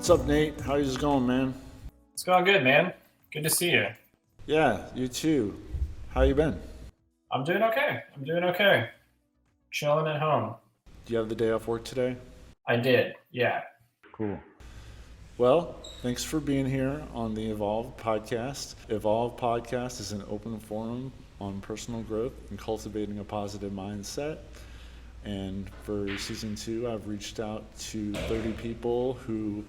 What's up, Nate? How's it going, man? It's going good, man. Good to see you. Yeah, you too. How you been? I'm doing okay. I'm doing okay. Chilling at home. Do you have the day off work today? I did. Yeah. Cool. Well, thanks for being here on the Evolve podcast. Evolve podcast is an open forum on personal growth and cultivating a positive mindset. And for season two, I've reached out to 30 people who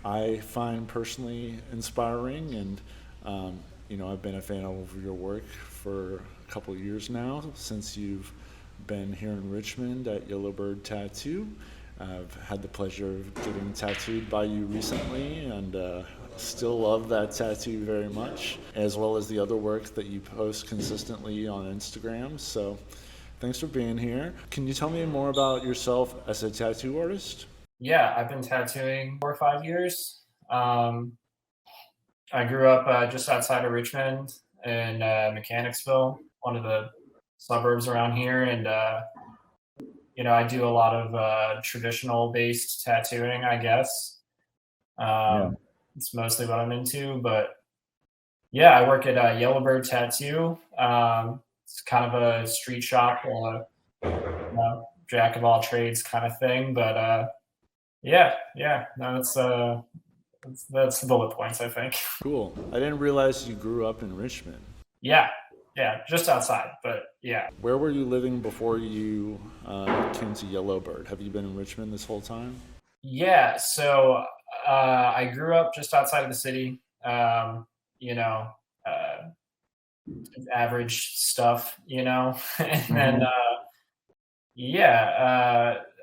I find personally inspiring. And, I've been a fan of your work for a couple of years now, since you've been here in Richmond at Yellowbird Tattoo. I've had the pleasure of getting tattooed by you recently, and still love that tattoo very much, as well as the other work that you post consistently on Instagram. So thanks for being here. Can you tell me more about yourself as a tattoo artist? Yeah, I've been tattooing 4 or 5 years. I grew up just outside of Richmond in Mechanicsville, one of the suburbs around here. And, I do a lot of traditional based tattooing, I guess. Yeah. It's mostly what I'm into. But yeah, I work at Yellowbird Tattoo. It's kind of a street shop, jack of all trades kind of thing. But yeah, no, that's the bullet points, I think. Cool. I didn't realize you grew up in Richmond. Yeah, just outside, but yeah. Where were you living before you came to Yellowbird? Have you been in Richmond this whole time? Yeah, so I grew up just outside of the city. You know, uh, average stuff, and then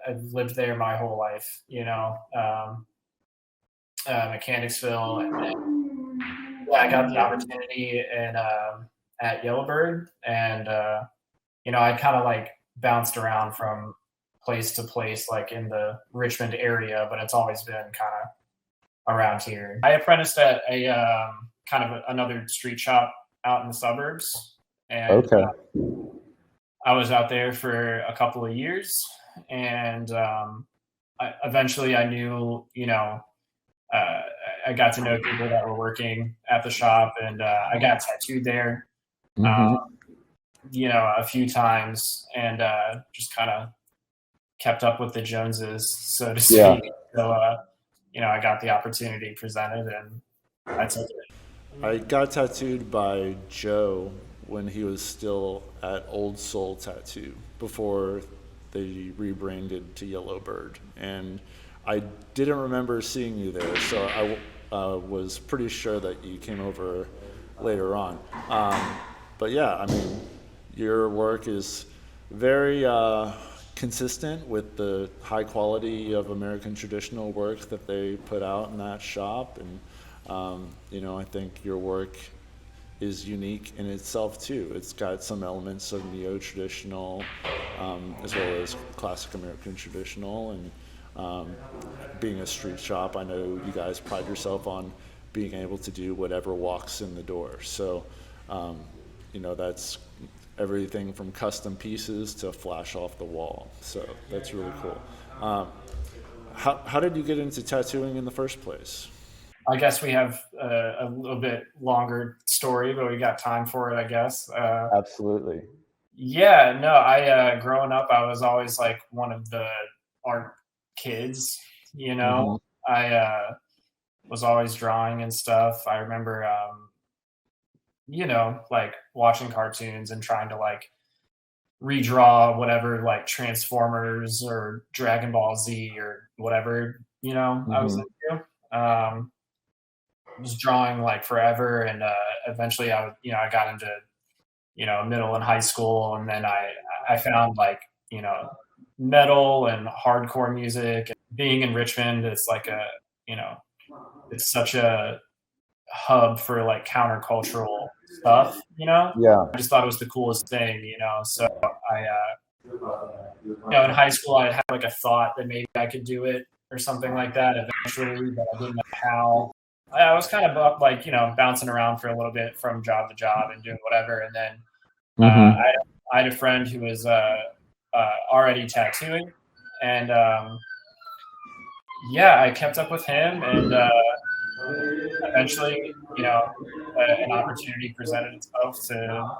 I've lived there my whole life. Mechanicsville, and then yeah, I got the opportunity and at Yellowbird, and I kind of like bounced around from place to place, like in the Richmond area, but it's always been kind of around here. I apprenticed at a kind of another street shop out in the suburbs, and Okay. I was out there for a couple of years, and eventually I knew, I got to know people that were working at the shop, and I got tattooed there, a few times, and just kind of kept up with the Joneses, so to speak. Yeah. So, I got the opportunity presented, and I took it. I got tattooed by Joe when he was still at Old Soul Tattoo before they rebranded to Yellowbird. And I didn't remember seeing you there, so I was pretty sure that you came over later on. But yeah, I mean, your work is very consistent with the high quality of American traditional work that they put out in that shop. And, I think your work is unique in itself too. It's got some elements of neo-traditional, as well as classic American traditional. And being a street shop, I know you guys pride yourself on being able to do whatever walks in the door. So, that's everything from custom pieces to flash off the wall. So that's really cool. How did you get into tattooing in the first place? I guess we have a little bit longer story, but we got time for it, I guess. Absolutely. Yeah, no, I growing up, I was always like one of the art kids, I was always drawing and stuff. I remember, like watching cartoons and trying to like redraw whatever, like Transformers or Dragon Ball Z or whatever, I was into. Was drawing like forever, and eventually I got into middle and high school, and then I found like metal and hardcore music. Being in Richmond, it's like it's such a hub for like countercultural stuff. Yeah. I just thought it was the coolest thing. So I in high school I had like a thought that maybe I could do it or something like that eventually, but I didn't know how. I was kind of like bouncing around for a little bit from job to job and doing whatever, and then I had a friend who was already tattooing, and yeah, I kept up with him, and eventually, an opportunity presented itself to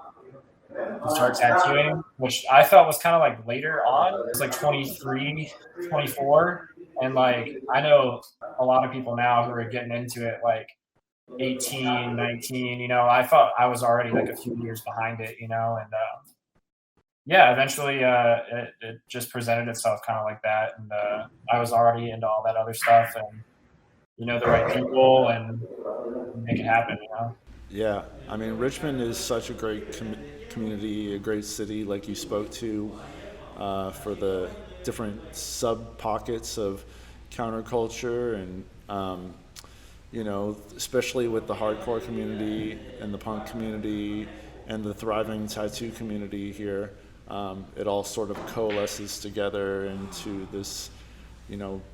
start tattooing, which I felt was kind of like later on. It was like 23, 24. And like, I know a lot of people now who are getting into it like 18, 19, I felt I was already like a few years behind it, and yeah, eventually it just presented itself kind of like that. And I was already into all that other stuff and, the right people and make it happen. Yeah, I mean, Richmond is such a great community, a great city, like you spoke to, for the different sub pockets of counterculture and, especially with the hardcore community and the punk community and the thriving tattoo community here. It all sort of coalesces together into this,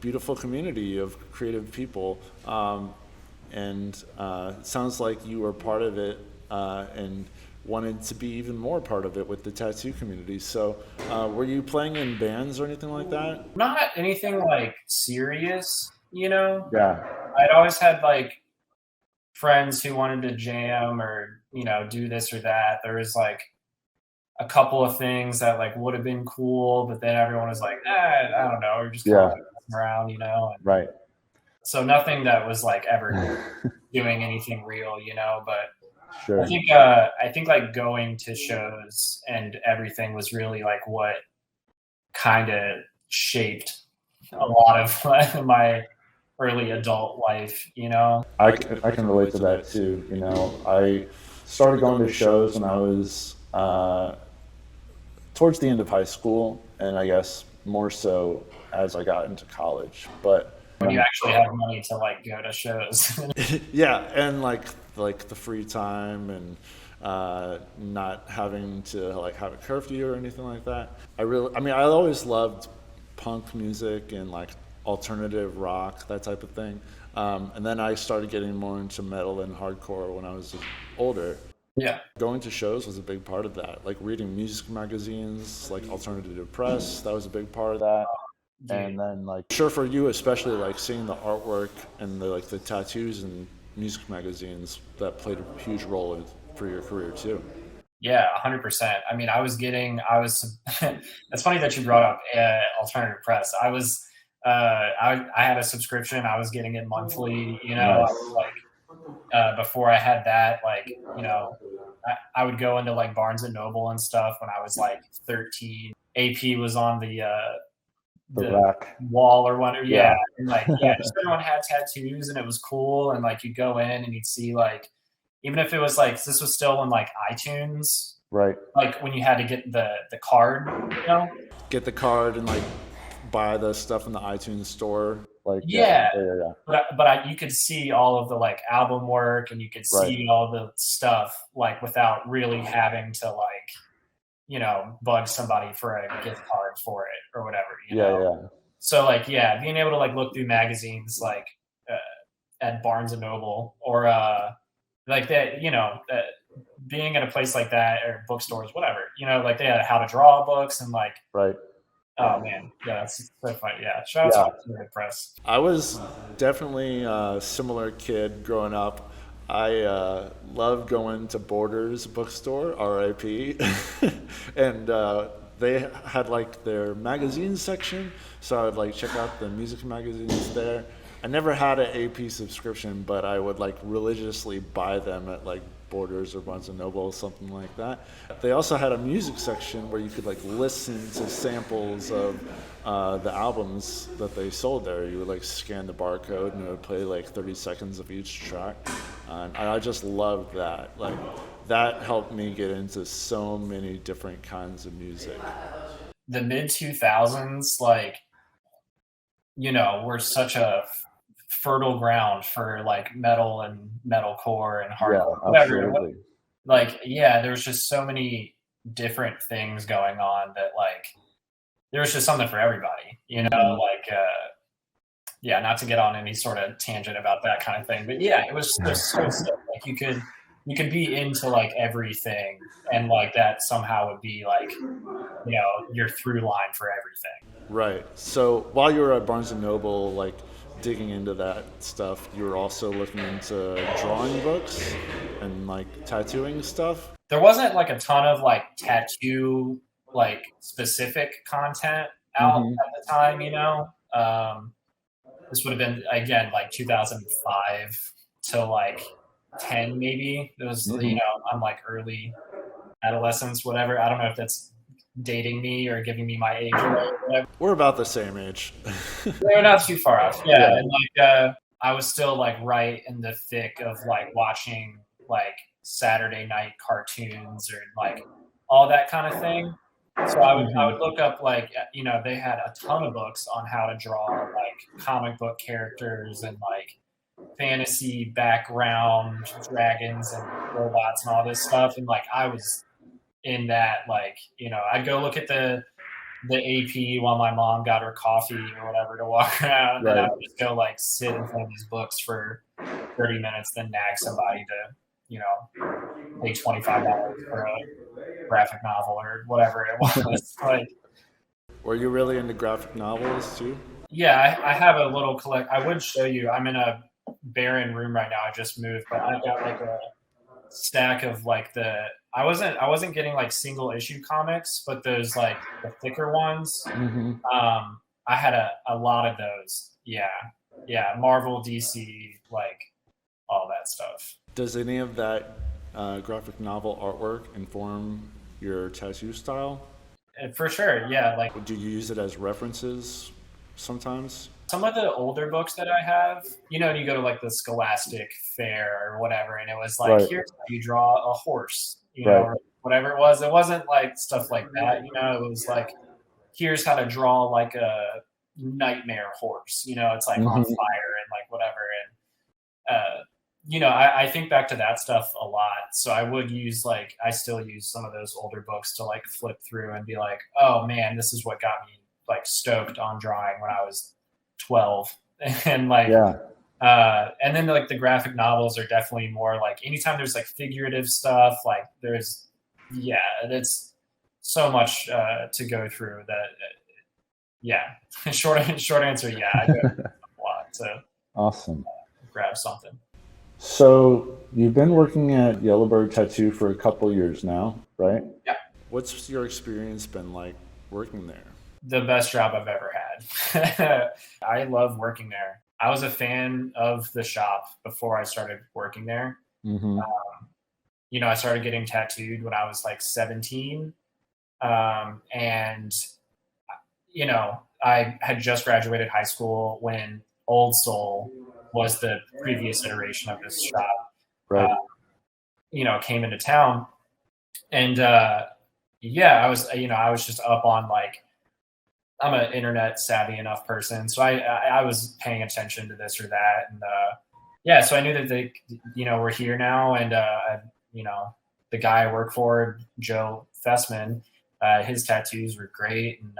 beautiful community of creative people. And it sounds like you were part of it and wanted to be even more part of it with the tattoo community. So were you playing in bands or anything like that? Not anything like serious, Yeah. I'd always had like friends who wanted to jam or, do this or that. There was like a couple of things that like would have been cool, but then everyone was like, I don't know, we're just kind of like messing around, And Right. so nothing that was like ever doing anything real, but Sure. I think like going to shows and everything was really like what kind of shaped a lot of my early adult life, I can relate to that too. I started going to shows when I was towards the end of high school, and I guess more so as I got into college. But when you actually have money to like go to shows. yeah, and like the free time and not having to like have a curfew or anything like that. I always loved punk music and like alternative rock, that type of thing. And then I started getting more into metal and hardcore when I was older. Yeah. Going to shows was a big part of that. Like reading music magazines, like Alternative Press, that was a big part of that. And then like, sure, for you especially, like seeing the artwork and the tattoos and music magazines, that played a huge role for your career too. Yeah, 100%. I mean, it's funny that you brought up Alternative Press. I had a subscription. I was getting it monthly, Nice. I was like, before I had that, like, I would go into like Barnes and Noble and stuff when I was like 13. AP was on the rack wall or whatever. Yeah. And like, yeah, just everyone had tattoos and it was cool. And like, you'd go in and you'd see like, even if it was like, this was still in like iTunes, right? Like when you had to get the card, get the card and like buy the stuff in the iTunes store. Like, yeah. But you could see all of the like album work and you could see all the stuff like without really having to like, bug somebody for a gift card for it or whatever, Yeah. So like, yeah, being able to like look through magazines like at Barnes and Noble or like that, being in a place like that or bookstores, whatever, like they had how to draw books and like, right. Oh man, yeah, that's so funny. Yeah, shout out to the press. I was definitely a similar kid growing up. I loved going to Borders bookstore, RIP, and they had like their magazine section, so I would like check out the music magazines there. I never had an AP subscription, but I would like religiously buy them at like Borders or Barnes and Noble or something like that. They also had a music section where you could like listen to samples of the albums that they sold there. You would like scan the barcode and it would play like 30 seconds of each track. And I just loved that. Like that helped me get into so many different kinds of music. The mid 2000s, like, were such a fertile ground for like metal and metalcore and hardcore. Yeah, absolutely. Like, yeah, there's just so many different things going on that like there was just something for everybody, like yeah, not to get on any sort of tangent about that kind of thing, but yeah, it was just so sick. Like you could be into like everything and like that somehow would be like, your through line for everything. Right. So while you were at Barnes and Noble, like digging into that stuff, you were also looking into drawing books and like tattooing stuff. There wasn't like a ton of like tattoo like specific content out Mm-hmm. at the time, this would have been again like 2005 to like 10 maybe. It was Mm-hmm. I'm like early adolescence, whatever. I don't know if that's dating me or giving me my age away or whatever. We're about the same age. We're not too far off. Yeah. Yeah. And like I was still like right in the thick of like watching like Saturday night cartoons or like all that kind of thing. So I would look up like they had a ton of books on how to draw like comic book characters and like fantasy background dragons and robots and all this stuff, and like I was in that, like I'd go look at the AP while my mom got her coffee or whatever to walk around, and I Right. would just go like sit in front of these books for 30 minutes, then nag somebody to pay $25 for a graphic novel or whatever it was. Like, Were you really into graphic novels too? yeah, I have a little collect. I would show you. I'm in a barren room right now. I just moved, but I've got like a stack of like I wasn't getting like single issue comics, but those like the thicker ones. Mm-hmm. I had a lot of those. Yeah, Marvel, DC, like all that stuff. Does any of that graphic novel artwork inform your tattoo style? And for sure, yeah. Like Do you use it as references sometimes? some of the older books that I have, you go to like the Scholastic Fair or whatever, and it was like, Right. here's how you draw a horse, Right. or whatever it was. It wasn't like stuff like that, it was like, here's how to draw like a nightmare horse, it's like on fire and like whatever. And, I think back to that stuff a lot. So I still use some of those older books to like flip through and be like, oh man, this is what got me like stoked on drawing when I was 12. And like, Yeah. And then like the graphic novels are definitely more like anytime there's like figurative stuff, like it's so much to go through that. Short answer, yeah, I do a lot to Awesome. grab something. So you've been working at Yellowbird Tattoo for a couple years now, right? Yeah. What's your experience been like working there? The best job I've ever had. I love working there. I was a fan of the shop before I started working there. Mm-hmm. I started getting tattooed when I was like 17. And, I had just graduated high school when Old Soul was the previous iteration of this shop, Right. Came into town. And, I was just up on like, I'm an internet savvy enough person. So I was paying attention to this or that. And, so I knew that they, we're here now. And, the guy I work for, Joe Fessman, his tattoos were great. And,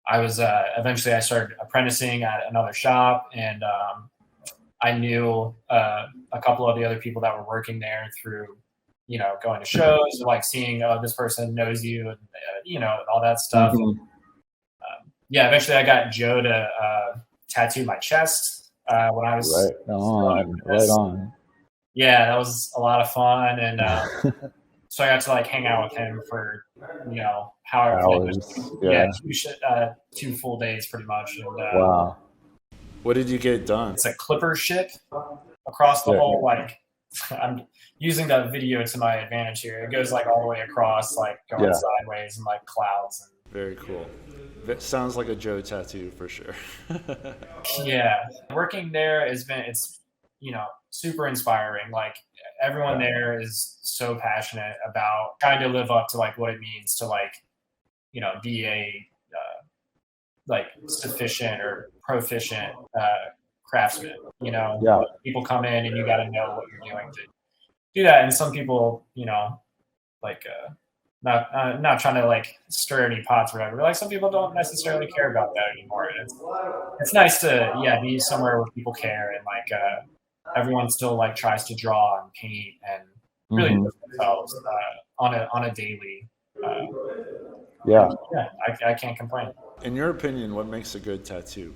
I was, eventually I started apprenticing at another shop, and, I knew, a couple of the other people that were working there through, going to shows, like seeing, oh, this person knows you, and, all that stuff. Mm-hmm. Eventually I got Joe to tattoo my chest when I was Right on. Yeah, that was a lot of fun, and so I got to like hang out with him for however Hours. Yeah. 2 full days pretty much. And Wow. What did you get done? it's a clipper ship across the whole, like, I'm using the video to my advantage here. It goes like all the way across, like going sideways and like clouds. And very cool. That sounds like a Joe tattoo for sure. yeah, working there it's super inspiring. Like everyone there is so passionate about trying to live up to like what it means to like be a like sufficient or proficient craftsman. People come in and you got to know what you're doing to do that. And some people, like not trying to like stir any pots or whatever. Like some people don't necessarily care about that anymore. And it's nice to be somewhere where people care, and like everyone still like tries to draw and paint and really push themselves on a daily. I can't complain. In your opinion, what makes a good tattoo?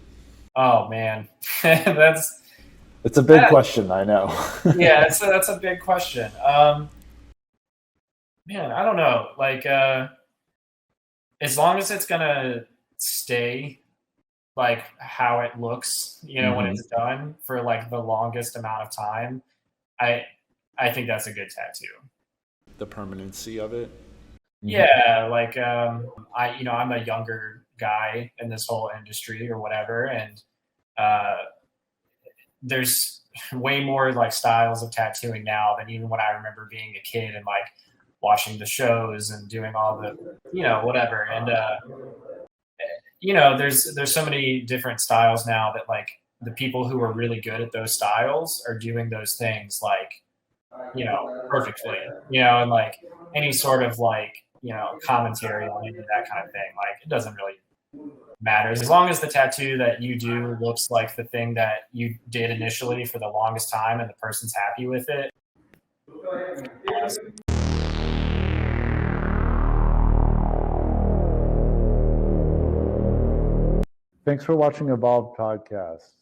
Oh man, that's It's a big question, I know. yeah, that's a big question. Man, I don't know. Like, as long as it's gonna stay like how it looks, when Hmm. it's done for like the longest amount of time, I I think that's a good tattoo. The permanency of it. Hmm. Yeah, like I'm a younger guy in this whole industry or whatever, and uh, there's way more like styles of tattooing now than even when I remember being a kid and like watching the shows and doing all the whatever. And there's so many different styles now that like the people who are really good at those styles are doing those things like perfectly, and like any sort of like commentary on any of that kind of thing, like it doesn't really matter as long as the tattoo that you do looks like the thing that you did initially for the longest time and the person's happy with it. Thanks for watching Evolved Podcast.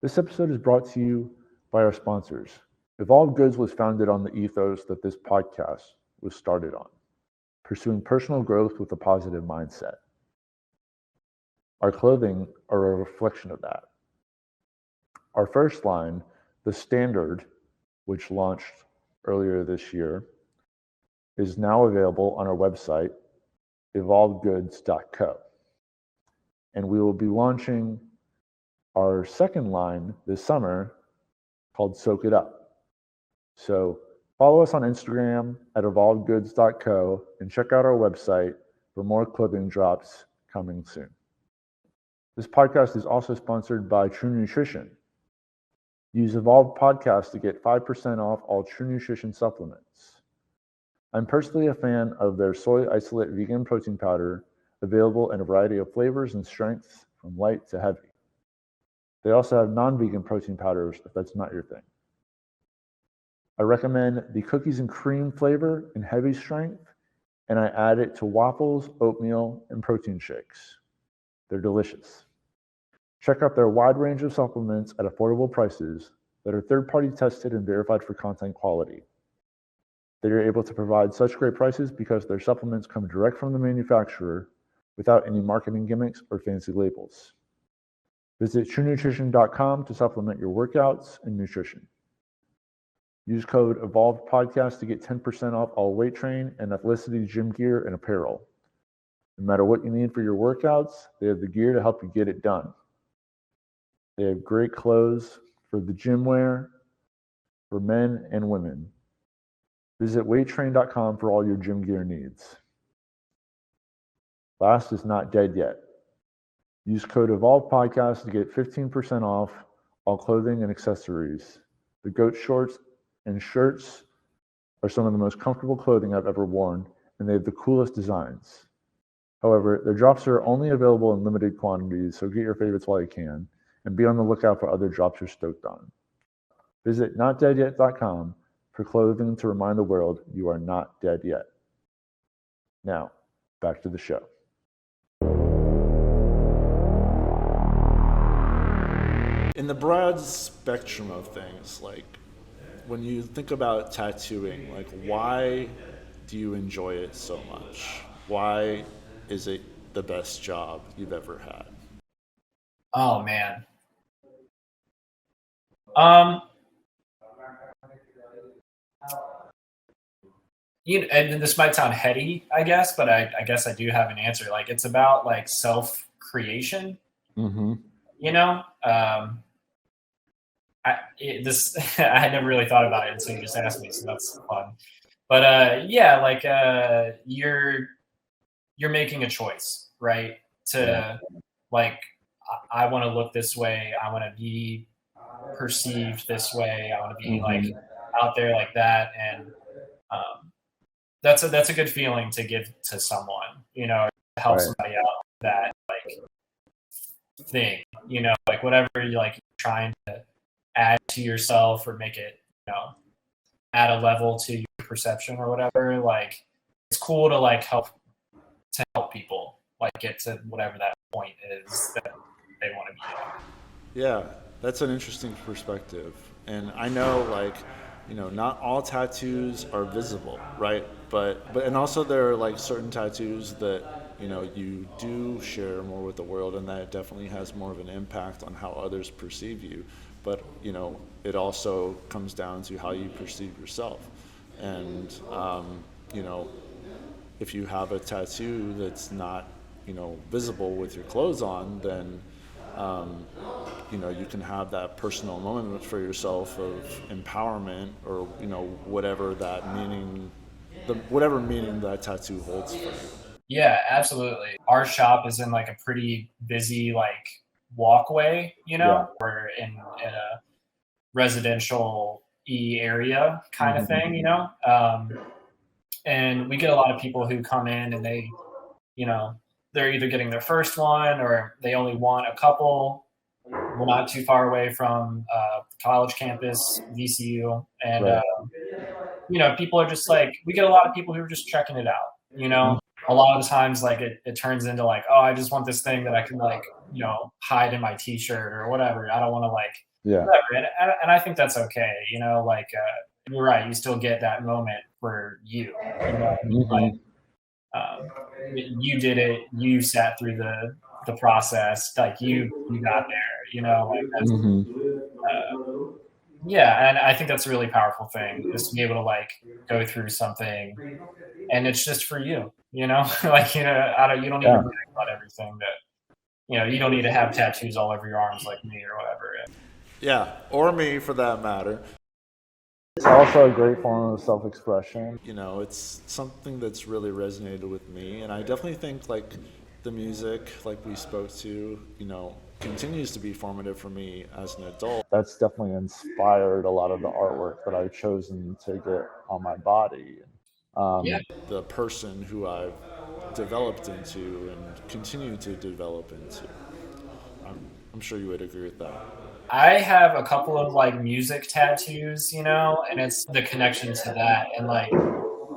This episode is brought to you by our sponsors. Evolved Goods was founded on the ethos that this podcast was started on, pursuing personal growth with a positive mindset. Our clothing are a reflection of that. Our first line, the Standard, which launched earlier this year, is now available on our website, evolvedgoods.co. And we will be launching our second line this summer called Soak It Up. So follow us on Instagram at evolvedgoods.co and check out our website for more clothing drops coming soon. This podcast is also sponsored by True Nutrition. Use Evolved Podcast to get 5% off all True Nutrition supplements. I'm personally a fan of their soy isolate vegan protein powder, available in a variety of flavors and strengths from light to heavy. They also have non-vegan protein powders if that's not your thing. I recommend the cookies and cream flavor in heavy strength, and I add it to waffles, oatmeal, and protein shakes. They're delicious. Check out their wide range of supplements at affordable prices that are third-party tested and verified for content quality. They are able to provide such great prices because their supplements come direct from the manufacturer without any marketing gimmicks or fancy labels. Visit truenutrition.com to supplement your workouts and nutrition. Use code EvolvedPodcast to get 10% off all weight train and athleticity gym gear and apparel. No matter what you need for your workouts, they have the gear to help you get it done. They have great clothes for the gym wear, for men and women. Visit weighttrain.com for all your gym gear needs. Last is not dead yet. Use code EvolvedPodcast to get 15% off all clothing and accessories. The goat shorts and shirts are some of the most comfortable clothing I've ever worn, and they have the coolest designs. However, their drops are only available in limited quantities, so get your favorites while you can, and be on the lookout for other drops you're stoked on. Visit notdeadyet.com for clothing to remind the world you are not dead yet. Now, back to the show. In the broad spectrum of things, like when you think about tattooing, like why do you enjoy it so much? Why is it the best job you've ever had? Oh man. Um, and this might sound heady, I guess, but I guess I do have an answer. Like it's about like self creation. Mm-hmm. I had never really thought about it until you just asked me, so that's fun. But yeah, like you're making a choice, right? To like I want to look this way, I want to be perceived this way, I want to be like out there like that, and that's a good feeling to give to someone, to help somebody out with that like thing, like whatever you like trying to add to yourself or make it, add a level to your perception or whatever. Like it's cool to like help people like get to whatever that point is that they want to be at. Yeah, that's an interesting perspective. And I know, like, not all tattoos are visible, right? But and also there are like certain tattoos that you do share more with the world, and that definitely has more of an impact on how others perceive you. But it also comes down to how you perceive yourself. And you know, if you have a tattoo that's not visible with your clothes on, then you can have that personal moment for yourself of empowerment, or whatever that meaning, whatever meaning that tattoo holds for you. Yeah, absolutely. Our shop is in like a pretty busy like walkway, Yeah. we're in a residential area kind of thing, Hmm. and we get a lot of people who come in and you know, they're either getting their first one or they only want a couple. We're not too far away from college campus, VCU, and Right. people are just like, we get a lot of people who are just checking it out. Mhm. A lot of the times, like it turns into like, oh, I just want this thing that I can like, hide in my T-shirt or whatever. I don't want to like Yeah. whatever, and I think that's okay. Like you're right. You still get that moment for you. You know what I mean? Hmm. You did it. You sat through the process. Like you got there. Like that's Hmm. yeah, and I think that's a really powerful thing is to be able to like go through something and it's just for you. Like you don't need to Yeah. brag about everything that you don't need to have tattoos all over your arms like me or whatever. Yeah, or me for that matter. It's also a great form of self-expression. It's something that's really resonated with me, and I definitely think like the music, like we spoke to, continues to be formative for me as an adult. That's definitely inspired a lot of the artwork that I've chosen to get on my body. Yeah, The person who I've developed into and continue to develop into. I'm sure you would agree with that. I have a couple of like music tattoos, and it's the connection to that, and like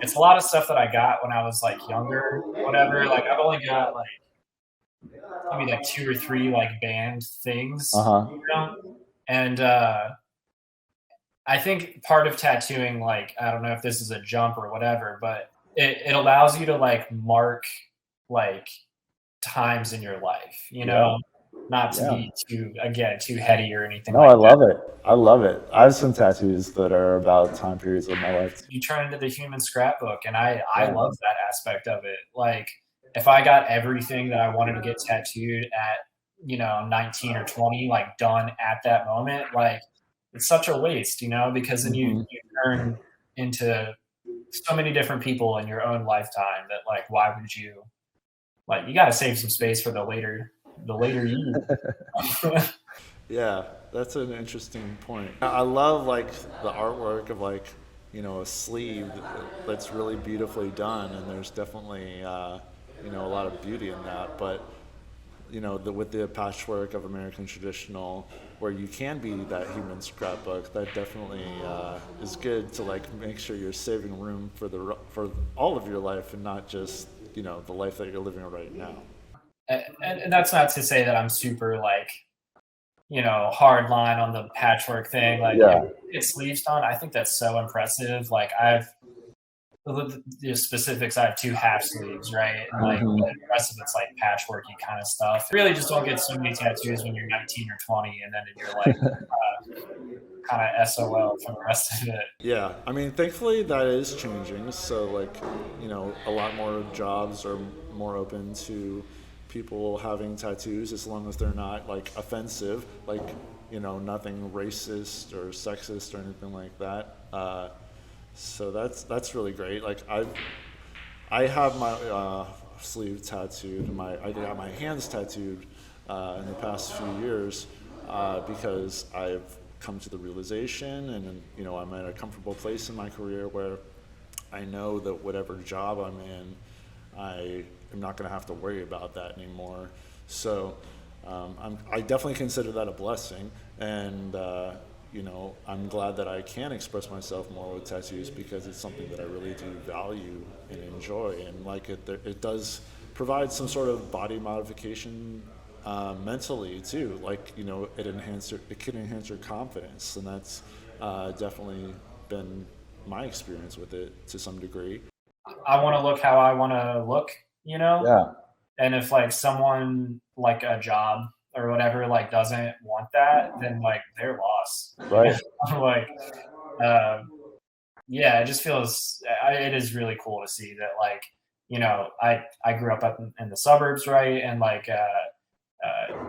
it's a lot of stuff that I got when I was like younger, whatever. Like I've only got like maybe like two or three like band Uh things, huh. and I think part of tattooing, like, I don't know if this is a jump or whatever, but it allows you to like mark like times in your life, Yeah. not to Yeah. be too heady or anything No, like I that. love it. I love it. I have some tattoos that are about time periods of my life. You turn into the human scrapbook, and I Yeah. love that aspect of it. Like, if I got everything that I wanted to get tattooed at 19 or 20 like done at that moment, like it's such a waste, because then you Hmm. you turn into so many different people in your own lifetime that like why would you like you got to save some space for the later you. Yeah, that's an interesting point. I love like the artwork of like a sleeve that's really beautifully done, and there's definitely a lot of beauty in that. But with the patchwork of American traditional, where you can be that human scrapbook, that definitely is good to like make sure you're saving room for all of your life, and not just the life that you're living right now. And that's not to say that I'm super like hard line on the patchwork thing. Like if Yeah. you get sleeves done, I think that's so impressive. Like I've the specifics, I have two half sleeves, right? And like Hmm. the rest of it's like patchworky kind of stuff. Really just don't get so many tattoos when you're 19 or 20 and then you're like kind of SOL for the rest of it. Yeah, I mean, thankfully that is changing. So, like, a lot more jobs are more open to people having tattoos as long as they're not like offensive, like, nothing racist or sexist or anything like that. So that's really great. Like, I have my sleeve tattooed, and I got my hands tattooed in the past few years because I've come to the realization, and I'm at a comfortable place in my career where I know that whatever job I'm in, I am not going to have to worry about that anymore. So I definitely consider that a blessing, and I'm glad that I can express myself more with tattoos because it's something that I really do value and enjoy, and like it does provide some sort of body modification mentally too. Like, it can enhance your confidence, and that's definitely been my experience with it to some degree. I want to look how I want to look, Yeah. and if like someone like a job or whatever like doesn't want that, then like they're lost. Right. Like, yeah, it just feels it is really cool to see that like I grew up in the suburbs, right, and like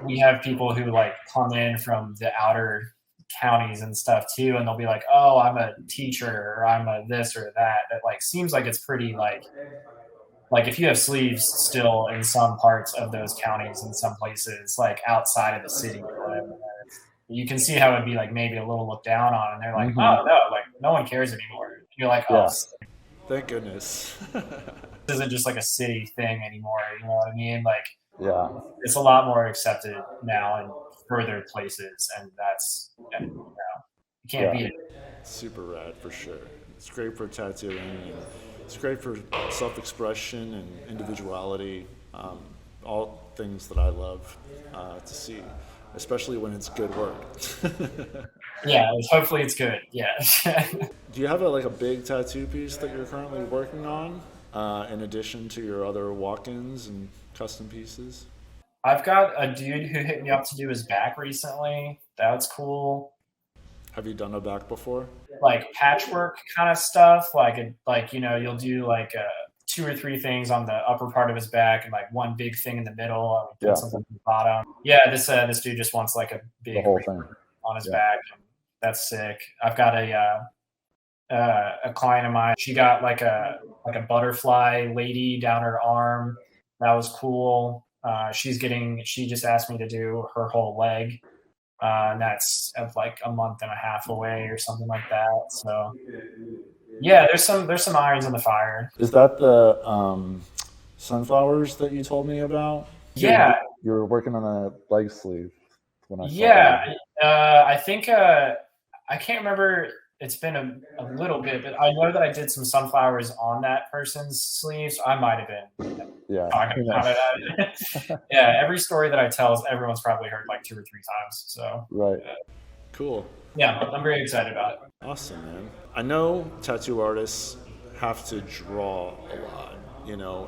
we have people who like come in from the outer counties and stuff too, and they'll be like, oh, I'm a teacher or I'm a this or that. That like seems like it's pretty like if you have sleeves still in some parts of those counties in some places like outside of the city or whatever, you can see how it'd be like maybe a little looked down on, and they're like, oh no, like no one cares anymore. And you're like, oh, Yeah. Thank goodness. this isn't just like a city thing anymore. You know what I mean? Like, Yeah. it's a lot more accepted now in further places, and you can't beat it. Super rad for sure. It's great for tattooing, and it's great for self-expression and individuality. All things that I love to see, especially when it's good work. Yeah, hopefully it's good. Yeah. Do you have a big tattoo piece that you're currently working on, in addition to your other walk-ins and custom pieces? I've got a dude who hit me up to do his back recently. That's cool. Have you done a back before? Like patchwork kind of stuff. Like you'll do like 2 or 3 things on the upper part of his back and like one big thing in the middle. I would put something at the bottom. Yeah, this dude just wants like a big The whole thing on his back. And that's sick. I've got a client of mine. She got like a butterfly lady down her arm. That was cool. She just asked me to do her whole leg. And that's like a month and a half away or something like that. So yeah, there's some irons in the fire. Is that the sunflowers that you told me about? Yeah. You were working on a leg sleeve when I saw Yeah. I think I can't remember. It's been a little bit, but I know that I did some sunflowers on that person's sleeves. I might have been. Talking about it. Yeah, every story that I tell, everyone's probably heard like 2 or 3 times. So Right. Cool. Yeah, I'm very excited about it. Awesome, man. I know tattoo artists have to draw a lot,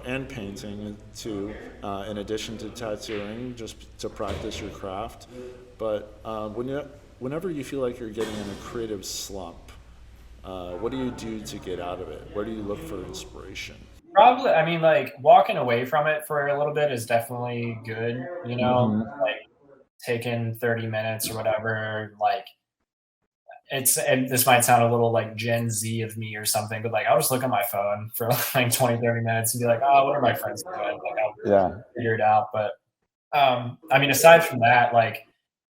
and painting too, in addition to tattooing, just to practice your craft. But whenever you feel like you're getting in a creative slump, what do you do to get out of it? Where do you look for inspiration? Probably, I mean, like walking away from it for a little bit is definitely good, like taking 30 minutes or whatever. Like and this might sound a little like Gen Z of me or something, but like I'll just look at my phone for like 20, 30 minutes and be like, oh, what are my friends doing? Like I'll figure it out. But I mean, aside from that, like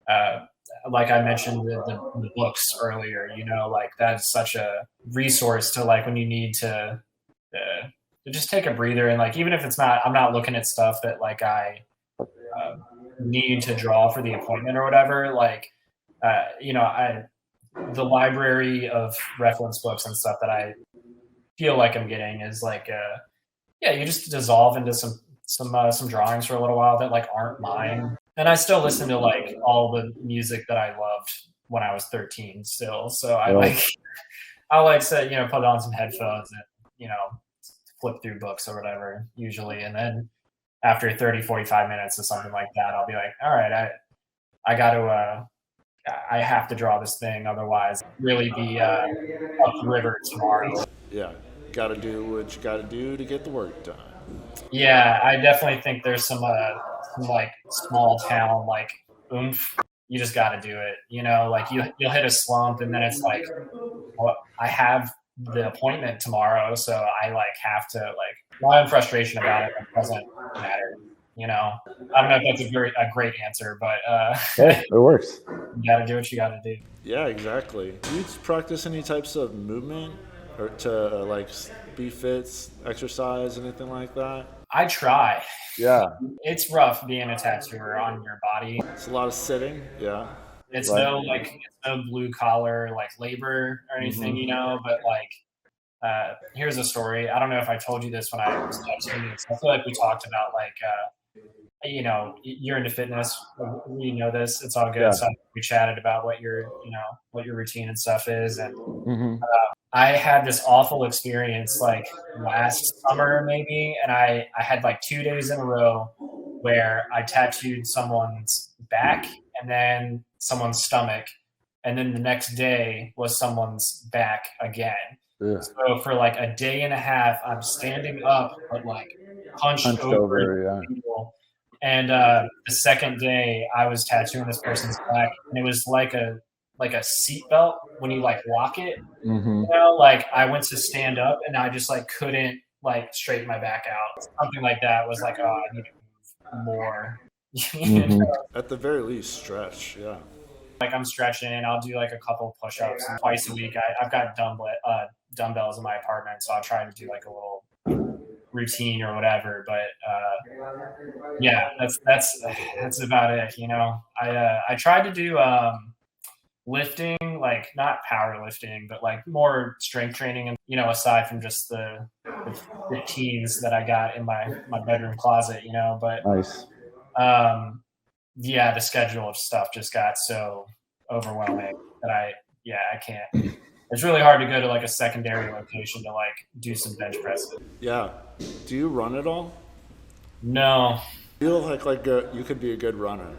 I mentioned the books earlier, like that's such a resource to like when you need to just take a breather, and like even if I'm not looking at stuff that like I need to draw for the appointment or whatever, like the library of reference books and stuff that I feel like I'm getting is like you just dissolve into some drawings for a little while that like aren't mine. And I still listen to like all the music that I loved when I was 13 still. So I put on some headphones and, flip through books or whatever usually. And then after 30, 45 minutes or something like that, I'll be like, all right, I got to, I have to draw this thing. Otherwise really be upriver tomorrow. Yeah. Got to do what you got to do to get the work done. Yeah. I definitely think there's some like small town, like oomph. You just got to do it. Like you'll hit a slump and then it's like, well, I have the appointment tomorrow. So I like have to like my own frustration about it doesn't matter. I don't know if that's a great answer, but it works. You got to do what you got to do. Yeah, exactly. Do you practice any types of movement or to like be fit, exercise, anything like that? I try. Yeah. It's rough being a tattooer on your body. It's a lot of sitting. Yeah. It's no blue collar like labor or anything, but like here's a story. I don't know if I told you this when I was tattooing. I feel like we talked about like you're into fitness. We know this. It's all good. Yeah. So we chatted about what your routine and stuff is. And Hmm. I had this awful experience like last summer maybe, and I had like 2 days in a row where I tattooed someone's back and then someone's stomach, and then the next day was someone's back again. Yeah. So for like a day and a half, I'm standing up but like hunched over Yeah. the table. And the second day, I was tattooing this person's back, and it was like a seatbelt when you like lock it. Hmm. Like I went to stand up and I just like couldn't like straighten my back out. Something like that was like, oh, I need to move more. Hmm. At the very least, stretch. Yeah. Like I'm stretching, I'll do like a couple push-ups twice a week. I've got dumbbells in my apartment, so I'll try to do like a little routine or whatever. But yeah, that's about it. I tried to do lifting, like not powerlifting, but like more strength training, and aside from just the 15s that I got in my bedroom closet, but Nice. yeah, the schedule of stuff just got so overwhelming that I can't. It's really hard to go to like a secondary location to like do some bench presses. Yeah. Do you run at all? No, I feel like you could be a good runner.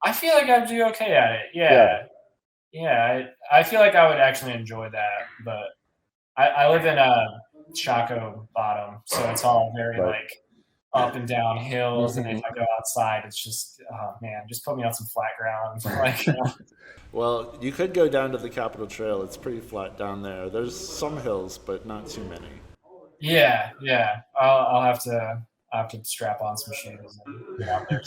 I feel like I'd do okay at it. Yeah. I feel like I would actually enjoy that, but I live in Chaco Bottom, so it's all very Right. like up and down hills, and if I go outside, it's just, oh man, just put me on some flat ground. Like, Well, you could go down to the Capitol Trail. It's pretty flat down there. There's some hills, but not too many. yeah. I'll have to strap on some shoes and get out there.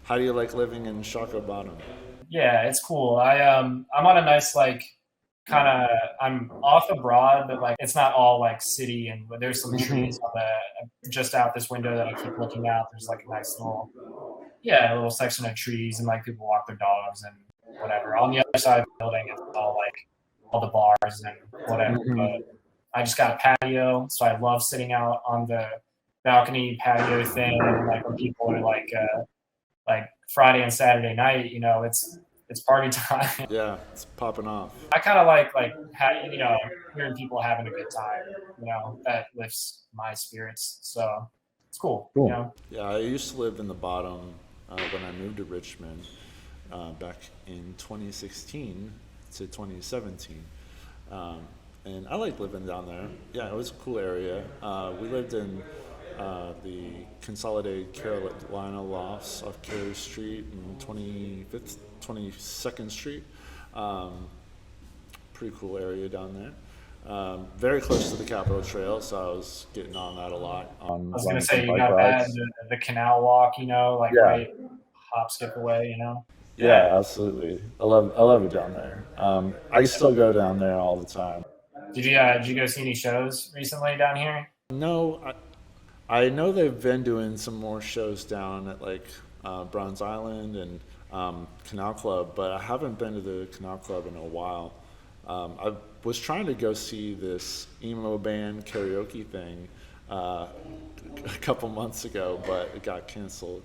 How do you like living in Shaka Bottom? Yeah, it's cool. I'm on a nice like kind of, I'm off the broad, but like it's not all like city, and there's some trees on the just out this window that I keep looking out. There's like a nice little section of trees, and like people walk their dogs and whatever. On the other side of the building, it's all like all the bars and whatever. But I just got a patio, so I love sitting out on the balcony patio thing, and like when people are like Friday and Saturday night, it's party time. Yeah, it's popping off. I kind of like hearing people having a good time. That lifts my spirits. So it's cool. Cool. Yeah, I used to live in the Bottom when I moved to Richmond back in 2016 to 2017. And I like living down there. Yeah, it was a cool area. We lived in the Consolidated Carolina Lofts off Carey Street and 22nd Street. Pretty cool area down there. Very close to the Capitol Trail, so I was getting on that a lot. I was gonna say you got that the canal walk, like right hop skip away, Yeah, absolutely. I love it down there. I still go down there all the time. Did you go see any shows recently down here? No, I know they've been doing some more shows down at like Bronze Island and Canal Club, but I haven't been to the Canal Club in a while. I was trying to go see this emo band karaoke thing a couple months ago, but it got canceled.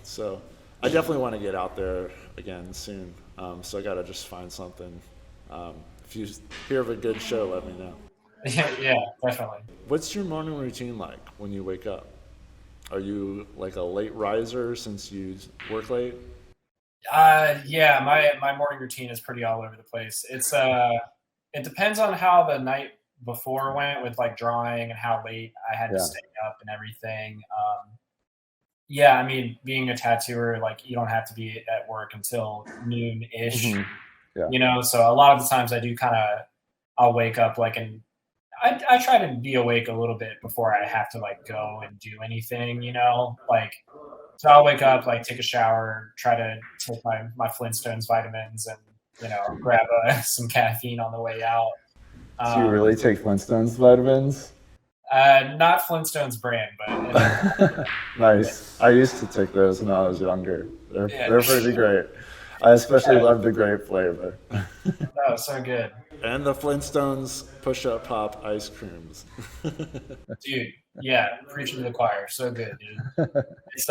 So I definitely want to get out there again soon. So I got to just find something. If you hear of a good show, let me know. Yeah, definitely. What's your morning routine like when you wake up? Are you like a late riser since you work late? Yeah, my morning routine is pretty all over the place. It depends on how the night before went with like drawing and how late I had to stay up and everything. Yeah, I mean, being a tattooer, like you don't have to be at work until noon-ish. So a lot of the times I do I'll wake up like I try to be awake a little bit before I have to like go and do anything, like, so I'll wake up, like take a shower, try to take my Flintstones vitamins and, grab some caffeine on the way out. Do you really take Flintstones vitamins? Not Flintstones brand, but Nice. I used to take those when I was younger. They're pretty great. I especially love the grape flavor. Oh, so good. And the Flintstones push-up pop ice creams. Dude, yeah, preaching to the choir. So good, dude. It's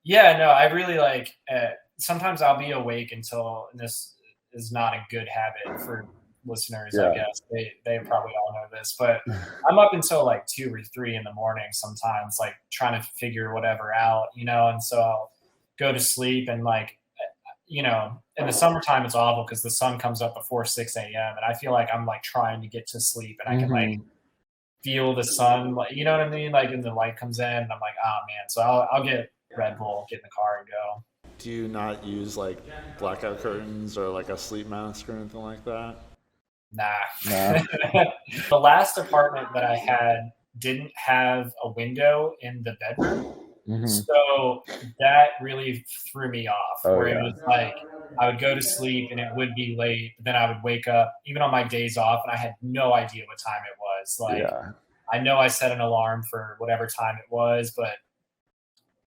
yeah, no, I really like sometimes I'll be awake until, and this is not a good habit for listeners, I guess. They probably all know this, but I'm up until like 2 or 3 in the morning sometimes, like trying to figure whatever out, and so I'll go to sleep and like in the summertime it's awful because the sun comes up before 6 a.m. and I feel like I'm like trying to get to sleep and I can like feel the sun, like, you know what I mean? Like, and the light comes in and I'm like, oh man. So I'll get Red Bull, get in the car and go. Do you not use like blackout curtains or like a sleep mask or anything like that? Nah. The last apartment that I had didn't have a window in the bedroom. So that really threw me off, it was like I would go to sleep and it would be late, but then I would wake up even on my days off and I had no idea what time it was. Like, I know I set an alarm for whatever time it was, but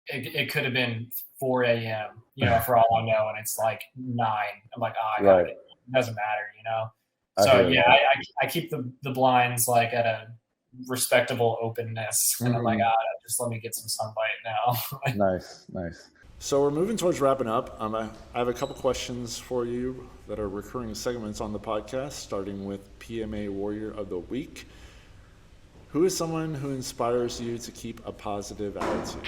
it could have been 4 a.m., for all I know, and it's like 9. I'm like, oh, I got it. It doesn't matter, So yeah, I keep the blinds like at a respectable openness, and I'm like, just let me get some sunlight now. Nice. So we're moving towards wrapping up. I have a couple questions for you that are recurring segments on the podcast, starting with PMA Warrior of the Week. Who is someone who inspires you to keep a positive attitude?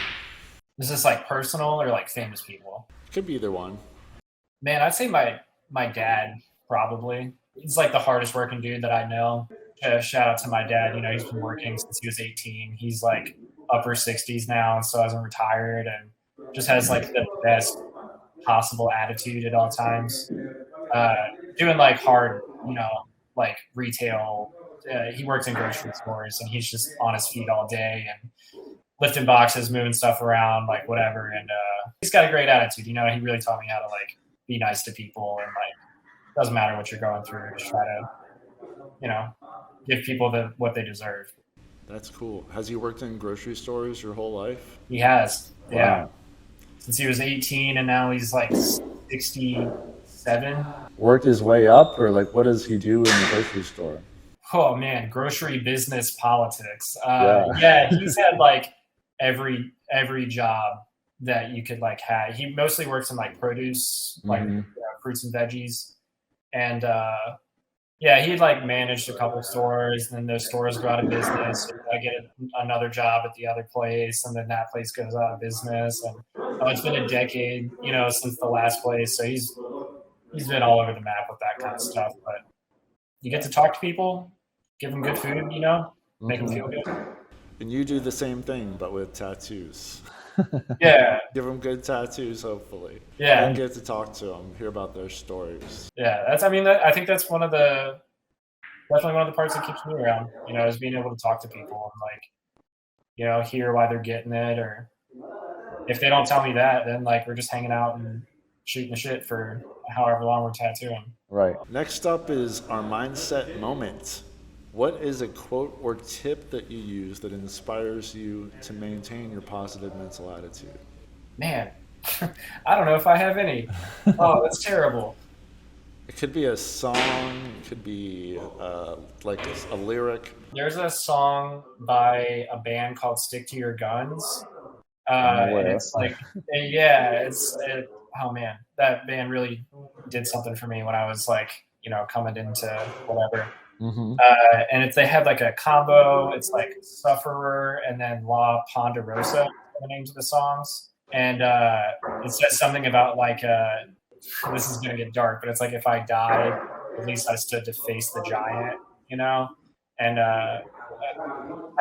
Is this like personal or like famous people? Could be either one. Man, I'd say my dad, probably. He's like the hardest working dude that I know. Shout out to my dad. He's been working since he was 18. He's like upper 60s now, and so hasn't retired, and just has like the best possible attitude at all times. Doing like hard, like retail. He works in grocery stores, and he's just on his feet all day and lifting boxes, moving stuff around, like whatever. And he's got a great attitude. He really taught me how to like be nice to people, and like doesn't matter what you're going through, just try to, give people what they deserve. That's cool. Has he worked in grocery stores your whole life? He has. Wow. Yeah. Since he was 18 and now he's like 67. Worked his way up, or like what does he do in the grocery store? Oh man, grocery business politics. Yeah, he's had like every job that you could like have. He mostly works in like produce, like fruits and veggies. And yeah, he'd like managed a couple stores, and then those stores go out of business. And I get another job at the other place, and then that place goes out of business. And it's been a decade, since the last place. So he's been all over the map with that kind of stuff. But you get to talk to people, give them good food, make them feel good. And you do the same thing, but with tattoos. Yeah. Give them good tattoos, hopefully. Yeah. And get to talk to them, hear about their stories. Yeah, I think that's definitely one of the parts that keeps me around, is being able to talk to people and like, hear why they're getting it, or if they don't tell me that, then like we're just hanging out and shooting the shit for however long we're tattooing. Right. Next up is our mindset moment. What is a quote or tip that you use that inspires you to maintain your positive mental attitude? Man, I don't know if I have any. Oh, that's terrible. It could be a song, it could be like a lyric. There's a song by a band called Stick to Your Guns. And it's like, oh man, that band really did something for me when I was like, coming into whatever. And they have like a combo. It's like Sufferer and then La Ponderosa are the names of the songs. And it says something about like, this is going to get dark, but it's like, if I died, at least I stood to face the giant, And I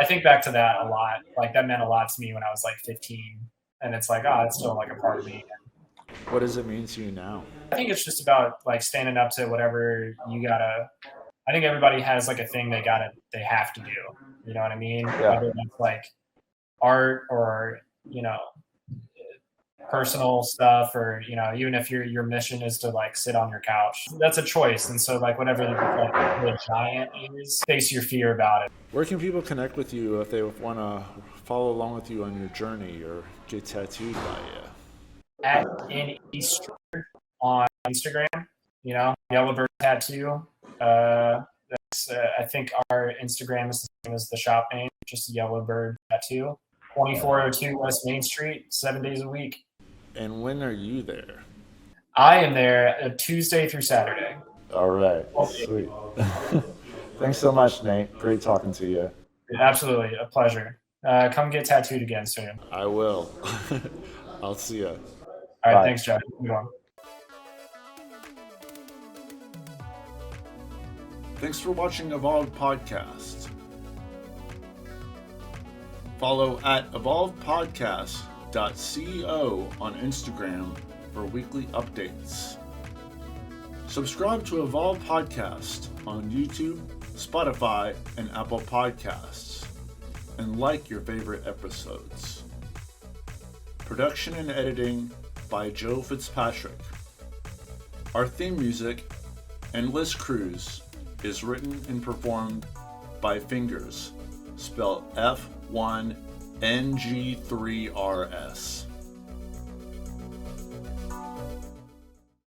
think back to that a lot. Like that meant a lot to me when I was like 15. And it's like, it's still like a part of me. What does it mean to you now? I think it's just about like standing up to whatever you gotta. I think everybody has like a thing they have to do. You know what I mean? Yeah. Whether it's like art or, personal stuff, or, even if your mission is to like sit on your couch, that's a choice. And so like whatever like, the giant is, face your fear about it. Where can people connect with you if they want to follow along with you on your journey or get tattooed by you? At in Easter on Instagram. Yellowbird Tattoo. I think our Instagram is the same as the shop name, just Yellowbird Tattoo. 2402 West Main Street, 7 days a week. And when are you there? I am there Tuesday through Saturday. All right. Sweet. Thanks so much, Nate. Great talking to you. Absolutely. A pleasure. Come get tattooed again soon. I will. I'll see you. All right. Bye. Thanks, Josh. Good one. Thanks for watching Evolved Podcast. Follow at evolvedpodcast.co on Instagram for weekly updates. Subscribe to Evolved Podcast on YouTube, Spotify, and Apple Podcasts, and like your favorite episodes. Production and editing by Joe Fitzpatrick. Our theme music, Endless Cruise, is written and performed by Fingers, spelled F1NG3RS.